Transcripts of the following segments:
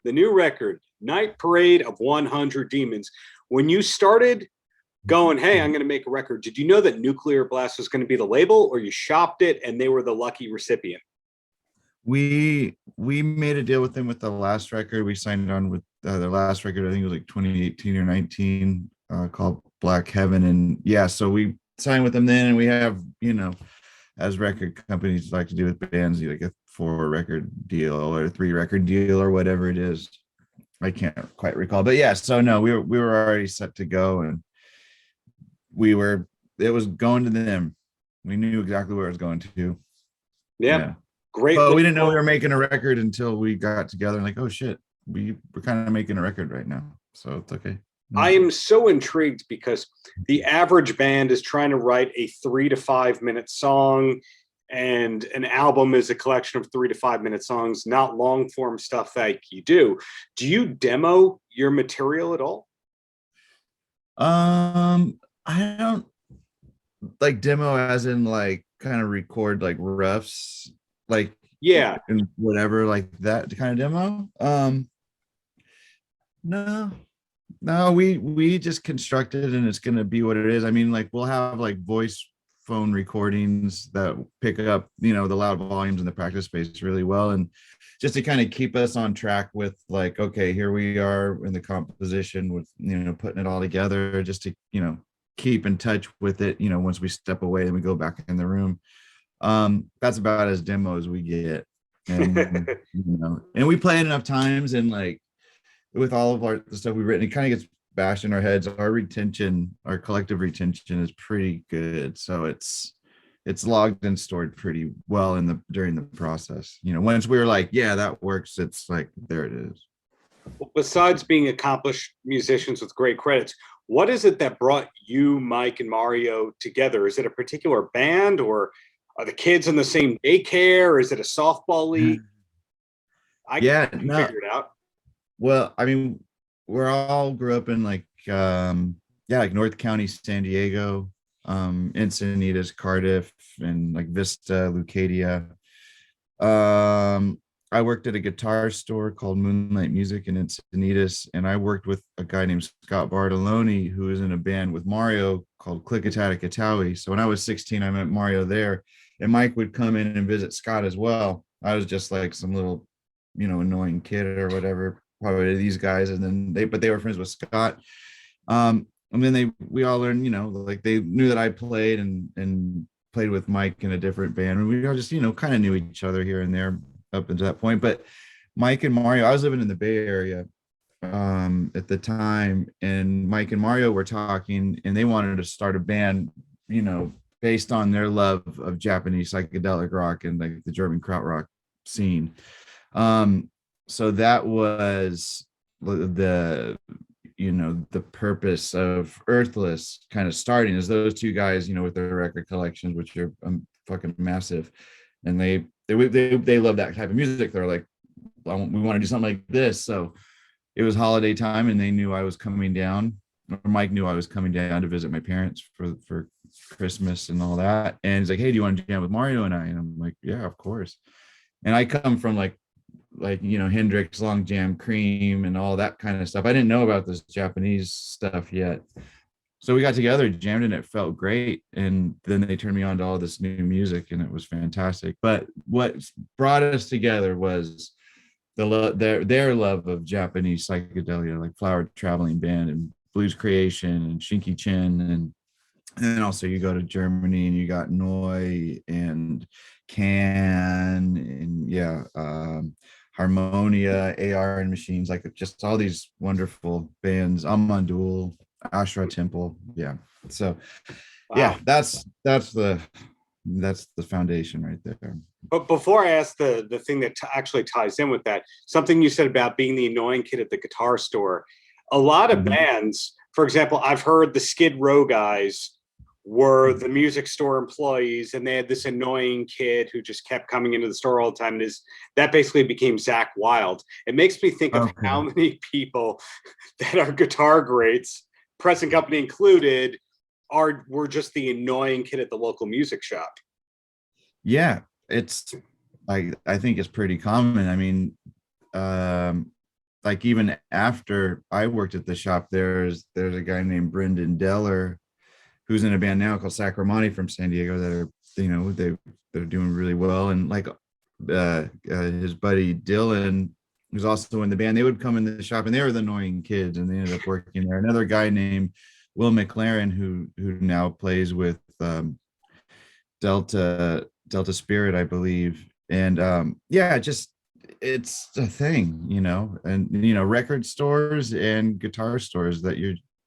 The new record, Night Parade of 100 Demons. When you started going, hey, I'm going to make a record, did you know that Nuclear Blast was going to be the label, or you shopped it and they were the lucky recipient? We made a deal with them with the last record. We signed on with their last record. I think it was like 2018 or 19, called Black Heaven. And yeah, so we signed with them then, and we have, as record companies like to do with bands, like a 4-record deal or a 3-record deal or whatever it is. I can't quite recall, but yeah. So no, we were already set to go, and it was going to them. We knew exactly where it was going to. Yeah. Great. But we didn't know we were making a record until we got together and like, oh shit, we're kind of making a record right now. So it's okay. I am so intrigued because the average band is trying to write a 3 to 5 minute song, and an album is a collection of 3 to 5 minute songs, not long form stuff like you do. Do you demo your material at all? I don't like demo as in like kind of record like roughs, like yeah, and whatever, like that kind of demo. No, we just constructed, and it's gonna be what it is. I mean, like we'll have like voice phone recordings that pick up, the loud volumes in the practice space really well, and just to kind of keep us on track with like, okay, here we are in the composition with, putting it all together, just to, keep in touch with it. Once we step away and we go back in the room, that's about as demo as we get. And and we play it enough times, and like with all of the stuff we've written, it kind of gets bashed in our heads. Our collective retention is pretty good, so it's logged and stored pretty well during the process. Once we were like, yeah, that works, it's like, there it is. Besides being accomplished musicians with great credits, what is it that brought you, Mike, and Mario together? Is it a particular band, or are the kids in the same daycare? Or is it a softball league? I can figure it out. Well, I mean, we're all grew up in like like North County, San Diego, Encinitas, Cardiff, and like Vista, Lucadia. I worked at a guitar store called Moonlight Music in Encinitas, and I worked with a guy named Scott Bartoloni, who was in a band with Mario called Clickatatic. So when I was 16, I met Mario there, and Mike would come in and visit Scott as well. I was just like some little, annoying kid or whatever, probably these guys, and then they were friends with Scott. And then we all learned, like they knew that I played and played with Mike in a different band, and we all just, kind of knew each other here and there up until that point. But Mike and Mario, I was living in the Bay Area at the time, and Mike and Mario were talking, and they wanted to start a band, based on their love of Japanese psychedelic rock and like the German krautrock scene. So that was the purpose of Earthless kind of starting, as those two guys, with their record collections, which are fucking massive, and they love that type of music. They're like, we want to do something like this. So it was holiday time, and they knew I was coming down, or Mike knew I was coming down to visit my parents for Christmas and all that. And he's like, hey, do you want to jam with Mario and I? And I'm like, yeah, of course. And I come from like Hendrix, Long Jam, Cream, and all that kind of stuff. I didn't know about this Japanese stuff yet. So we got together, jammed, and it felt great. And then they turned me on to all this new music, and it was fantastic. But what brought us together was their love of Japanese psychedelia, like Flower Traveling Band and Blues Creation and Shinki Chen. And then also you go to Germany and you got Noi and Can and Harmonia, AR and Machines, like just all these wonderful bands. Amandul, Ashra Temple. Yeah. So wow. that's the foundation right there. But before I ask the thing that actually ties in with that, something you said about being the annoying kid at the guitar store, a lot of bands, for example, I've heard the Skid Row guys were the music store employees, and they had this annoying kid who just kept coming into the store all the time. And that basically became Zakk Wylde. It makes me think of how many people that are guitar greats, present company included, were just the annoying kid at the local music shop. Yeah, it's I think it's pretty common. I mean, like even after I worked at the shop, there's a guy named Brendan Deller who's in a band now called Sacramani from San Diego that are, they're doing really well. And like his buddy Dylan, who's also in the band, they would come in the shop and they were the annoying kids and they ended up working there. Another guy named Will McLaren who now plays with Delta Spirit, I believe. And yeah, just it's a thing, and record stores and guitar stores that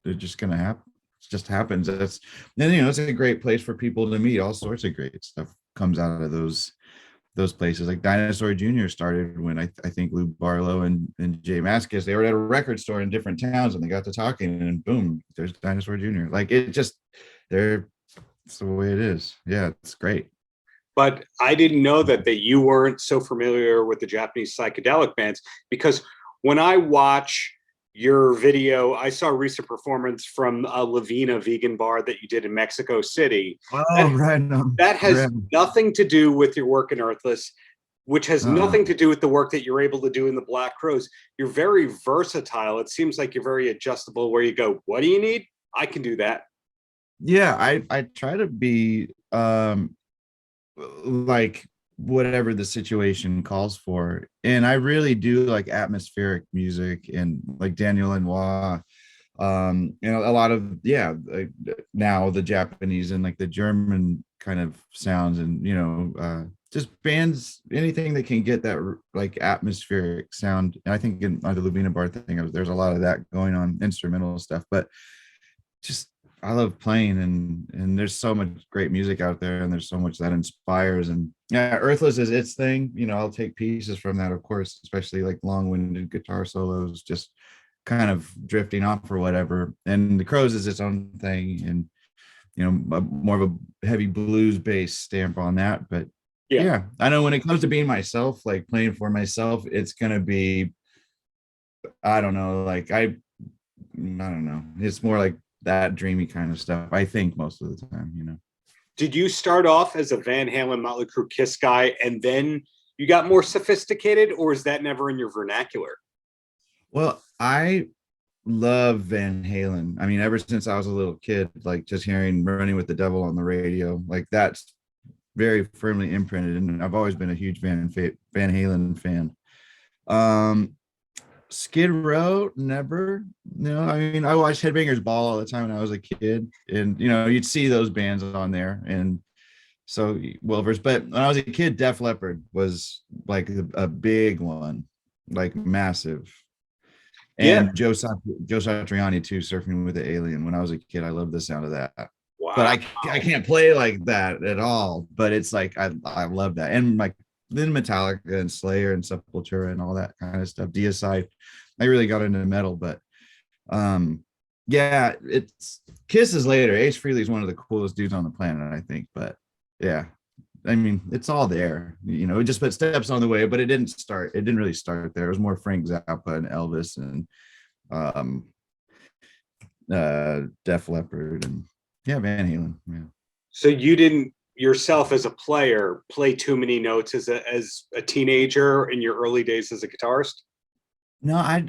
they're just gonna happen. It just happens. That's then it's a great place for people to meet. All sorts of great stuff comes out of those places. Like Dinosaur Jr. started when I think Lou Barlow and Jay Mascis, they were at a record store in different towns and they got to talking and boom, there's Dinosaur Jr. Like it's the way it is. Yeah, it's great. But I didn't know that you weren't so familiar with the Japanese psychedelic bands, because when I watch your video, I saw a recent performance from a Lavina vegan bar that you did in Mexico City. Oh, right. No, that has right. nothing to do with your work in Earthless, which has nothing to do with the work that you're able to do in the Black Crows. You're very versatile. It seems like you're very adjustable, where you go, what do you need? I can do that. Yeah, I try to be like whatever the situation calls for, and I really do like atmospheric music and like Daniel Lanois, a lot of like now the Japanese and like the German kind of sounds, and just bands, anything that can get that like atmospheric sound. And I think in the Lavina Bar thing, there's a lot of that going on, instrumental stuff, but just I love playing, and there's so much great music out there, and there's so much that inspires. And yeah, Earthless is its thing. I'll take pieces from that, of course, especially like long-winded guitar solos, just kind of drifting off or whatever. And the Crows is its own thing, and more of a heavy blues bass stamp on that. But yeah, I know when it comes to being myself, like playing for myself, it's gonna be, I don't know, like I don't know. It's more like that dreamy kind of stuff, I think, most of the time. Did you start off as a Van Halen, Motley Crue, Kiss guy, and then you got more sophisticated, or is that never in your vernacular? Well, I love Van Halen. I mean, ever since I was a little kid, like just hearing Running with the Devil on the radio, like that's very firmly imprinted. And I've always been a huge Van Halen fan. Skid Row, never. I mean, I watched Headbangers Ball all the time when I was a kid, and you'd see those bands on there, and so Wilvers. But when I was a kid, Def Leppard was like a big one, like massive. And Joe Satriani too, Surfing with the Alien. When I was a kid, I loved the sound of that. Wow. But I can't play like that at all. But it's like I love that, and like then Metallica and Slayer and Sepultura and all that kind of stuff. Deicide, I really got into metal, but yeah, it's Kiss is later. Ace Frehley is one of the coolest dudes on the planet, I think. But yeah, I mean, it's all there. It just put steps on the way, but it didn't really start there. It was more Frank Zappa and Elvis and Def Leppard and Van Halen. Yeah. So you didn't yourself as a player play too many notes as a teenager in your early days as a guitarist? No, I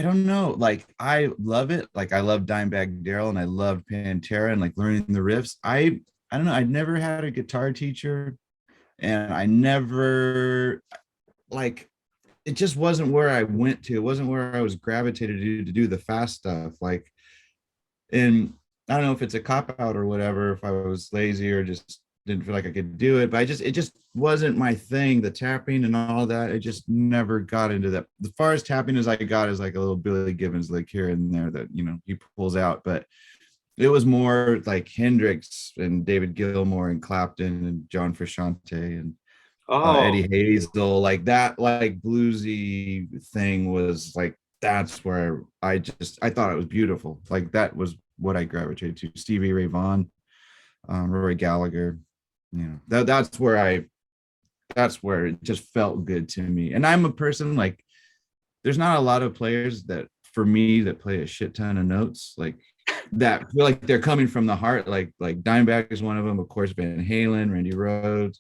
don't know. Like I love it. Like I love Dimebag Darrell and I love Pantera and like learning the riffs. I don't know. I'd never had a guitar teacher, and I never like it just wasn't where I went to. It wasn't where I was gravitated to do the fast stuff. Like, and I don't know if it's a cop out or whatever, if I was lazy or just didn't feel like I could do it, but it just wasn't my thing. The tapping and all that, I just never got into that. As far as tapping as I got is like a little Billy Gibbons, like here and there that, he pulls out, but it was more like Hendrix and David Gilmour and Clapton and John Frusciante and Eddie Hazel, like that, like bluesy thing was like, that's where I thought it was beautiful. Like that was what I gravitated to. Stevie Ray Vaughan, Rory Gallagher, that's where it just felt good to me. And I'm a person like, there's not a lot of players that for me that play a shit ton of notes like that feel like they're coming from the heart. Like Dimebag is one of them, of course, Van Halen, Randy Rhoads,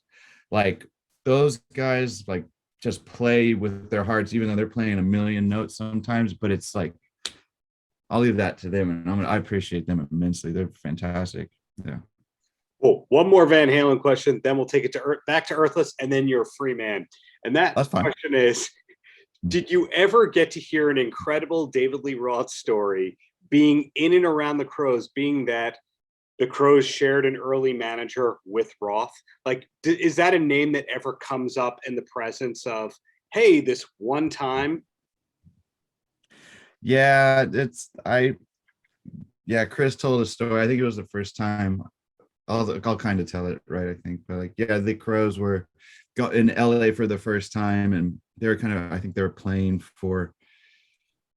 like those guys, like just play with their hearts, even though they're playing a million notes sometimes. But it's like, I'll leave that to them, and I appreciate them immensely. They're fantastic. Yeah. Cool. One more Van Halen question, then we'll take it to back to Earthless, and then you're a free man. And that That's fine. question is, did you ever get to hear an incredible David Lee Roth story being in and around the Crows, being that the Crows shared an early manager with Roth? Like, is that a name that ever comes up in the presence of, hey, this one time? Yeah, Chris told a story. I think it was the first time. I'll kind of tell it, right? I think, but like, yeah, the Crows were in LA for the first time, and they were I think they were playing for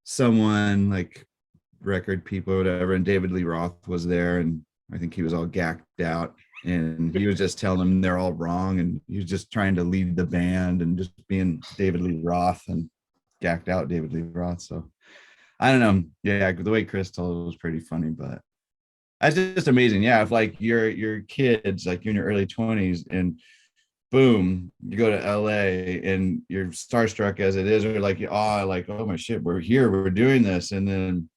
someone like record people or whatever, and David Lee Roth was there, and I think he was all gacked out, and he was just telling them they're all wrong, and he was just trying to lead the band and just being David Lee Roth and gacked out David Lee Roth. So I don't know. Yeah, the way Chris told it was pretty funny, but that's just amazing. Yeah, if like your kids, like you're in your early 20s, and boom, you go to LA and you're starstruck as it is, or like, oh my shit, we're here, we're doing this, and then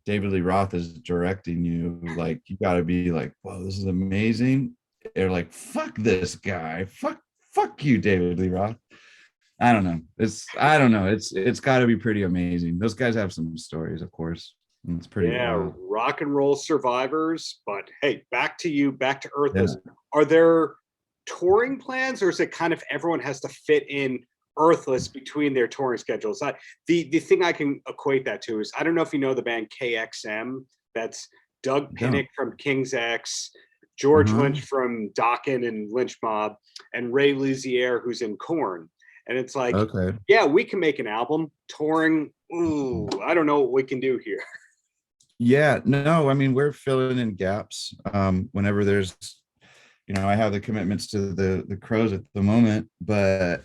David Lee Roth is directing you. Like, you got to be like, whoa, this is amazing. They're like, fuck this guy, fuck you, David Lee Roth. I don't know. It's got to be pretty amazing. Those guys have some stories, of course. It's pretty wild. Rock and roll survivors. But hey, back to you, back to Earthless. Yeah. Are there touring plans, or is it kind of everyone has to fit in Earthless between their touring schedules? The thing I can equate that to is, I don't know if you know the band KXM. That's Doug Pinnick from King's X, George Lynch from Dokken and Lynch Mob, and Ray Luzier, who's in Korn. And it's like, okay, yeah, we can make an album. Touring, ooh, I don't know what we can do here. Yeah, no, I mean, we're filling in gaps whenever there's, I have the commitments to the Crows at the moment, but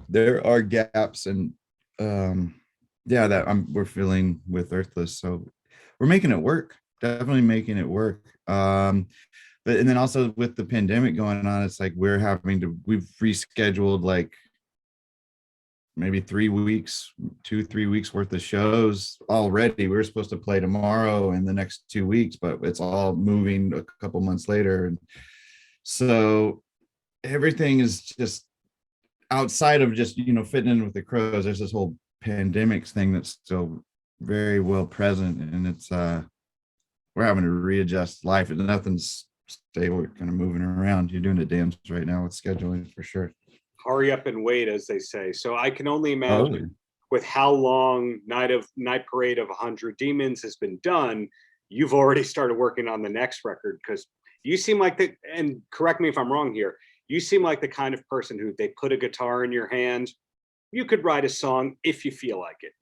there are gaps, and we're filling with Earthless, so we're making it work. Definitely making it work. But and then also with the pandemic going on, it's like we've rescheduled like maybe 3 weeks, 2-3 weeks worth of shows already. We were supposed to play tomorrow and the next 2 weeks, but it's all moving a couple months later. And so everything is just outside of just, fitting in with the Crows. There's this whole pandemics thing that's still very well present. And it's, we're having to readjust life, and nothing's stable. We're kind of moving around. You're doing the dance right now with scheduling for sure. Hurry up and wait, as they say. So I can only imagine with how long Night Parade of 100 Demons has been done, you've already started working on the next record, because you seem like and correct me if I'm wrong here, you seem like the kind of person who, they put a guitar in your hand, you could write a song if you feel like it.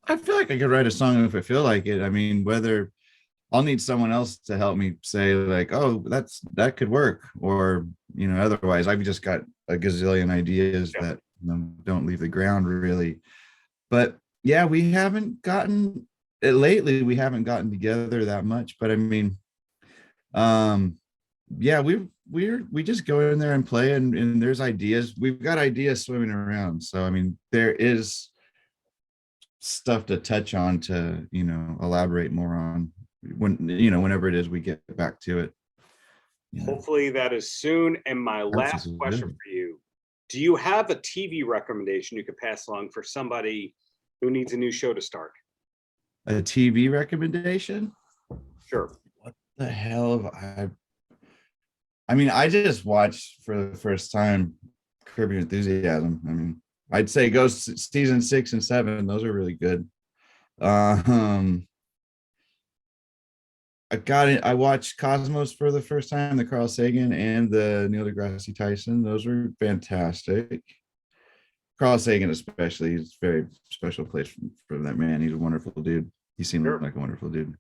I feel like I could write a song if I feel like it. I mean, whether I'll need someone else to help me say like, oh, that could work, or otherwise I've just got a gazillion ideas that don't leave the ground really. But yeah, we haven't gotten it lately. We haven't gotten together that much. But I mean, yeah, we just go in there and play, and there's ideas. We've got ideas swimming around. So I mean, there is stuff to touch on to elaborate more on whenever it is we get back to it. Hopefully that is soon. And my last question for you, do you have a TV recommendation you could pass along for somebody who needs a new show to start? A TV recommendation? Sure. What the hell I mean, I just watched for the first time Curb Your Enthusiasm. I mean, I'd say go season 6 and 7. Those are really good. I watched Cosmos for the first time, the Carl Sagan and the Neil deGrasse Tyson. Those were fantastic. Carl Sagan especially, is a very special place for that man. He's a wonderful dude. He seemed like a wonderful dude.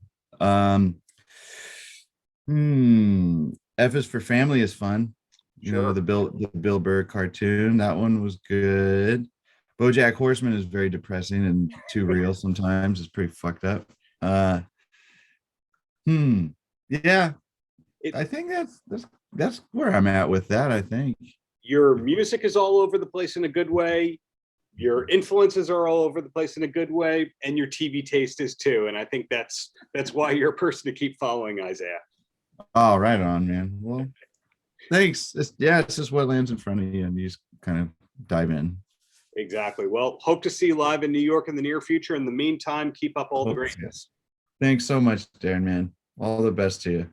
F is for Family is fun. The Bill Burr cartoon, that one was good. BoJack Horseman is very depressing and too real sometimes. It's pretty fucked up. Yeah, I think that's where I'm at with that. I think. your music is all over the place in a good way. Your influences are all over the place in a good way, and your TV taste is too. And I think that's why you're a person to keep following, Isaiah. Oh, right on, man. Well, thanks. It's just what lands in front of you, and you just kind of dive in. Exactly. Well, hope to see you live in New York in the near future. In the meantime, keep up all the greatness. Thanks so much, Darren, man. All the best to you.